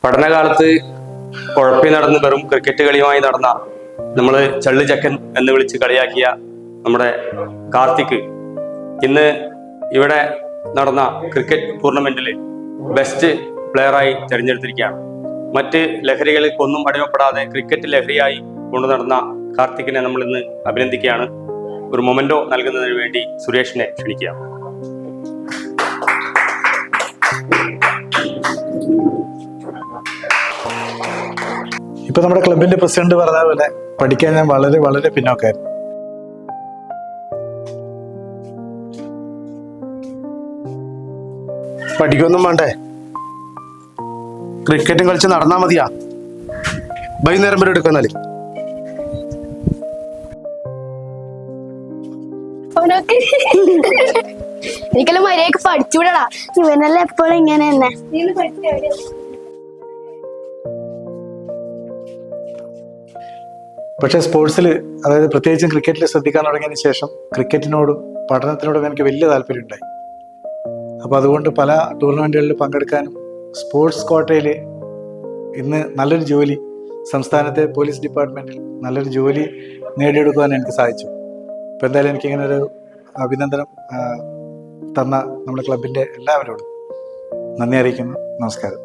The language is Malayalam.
പഠനകാലത്ത് കുഴപ്പി നടന്ന് വെറും ക്രിക്കറ്റ് കളിയുമായി നടന്ന നമ്മൾ ചള്ളി ചക്കൻ എന്ന് വിളിച്ച് കളിയാക്കിയ നമ്മുടെ കാർത്തിക് ഇന്ന് ഇവിടെ നടന്ന ക്രിക്കറ്റ് ടൂർണമെന്റിൽ ബെസ്റ്റ് പ്ലെയറായി തിരഞ്ഞെടുത്തിരിക്കുകയാണ്. മറ്റ് ലഹരികൾക്കൊന്നും അടിമപ്പെടാതെ ക്രിക്കറ്റ് ലഹരിയായി കൊണ്ടു നടന്ന കാർത്തിക്കിനെ നമ്മൾ ഇന്ന് അഭിനന്ദിക്കുകയാണ്. ഒരു മൊമെന്റോ നൽകുന്നതിന് വേണ്ടി സുരേഷിനെ ക്ഷണിക്കുക. ഇപ്പൊ നമ്മുടെ ക്ലബിന്റെ പ്രസിഡന്റ് പറഞ്ഞ പോലെ പഠിക്കാൻ ഞാൻ വളരെ വളരെ പിന്നോക്കായിരുന്നു. പഠിക്കൊന്നും വേണ്ടേ, ക്രിക്കറ്റും കളിച്ച് നടന്നാ മതിയാ. വൈകുന്നേരം വരെ എടുക്കുന്നാല് എനിക്കെല്ലാം മര്യാദക്ക് പഠിച്ചുവിടടാ. ഇവനെല്ലാം എപ്പോഴും ഇങ്ങനെ തന്നെ. പക്ഷെ സ്പോർട്സിൽ, അതായത് പ്രത്യേകിച്ചും ക്രിക്കറ്റിൽ ശ്രദ്ധിക്കാൻ തുടങ്ങിയതിന് ശേഷം ക്രിക്കറ്റിനോടും പഠനത്തിനോടും എനിക്ക് വലിയ താല്പര്യം ഉണ്ടായി. അപ്പോൾ അതുകൊണ്ട് പല ടൂർണമെന്റുകളിൽ പങ്കെടുക്കാനും സ്പോർട്സ് കോട്ടയിൽ ഇന്ന് നല്ലൊരു ജോലി സംസ്ഥാനത്തെ പോലീസ് ഡിപ്പാർട്ട്മെന്റിൽ നല്ലൊരു ജോലി നേടിയെടുക്കുവാൻ എനിക്ക് സാധിച്ചു. അപ്പോൾ എന്തായാലും എനിക്കിങ്ങനെ ഒരു അഭിനന്ദനം തന്ന നമ്മുടെ ക്ലബിൻ്റെ എല്ലാവരോടും നന്ദി അറിയിക്കുന്നു. നമസ്കാരം.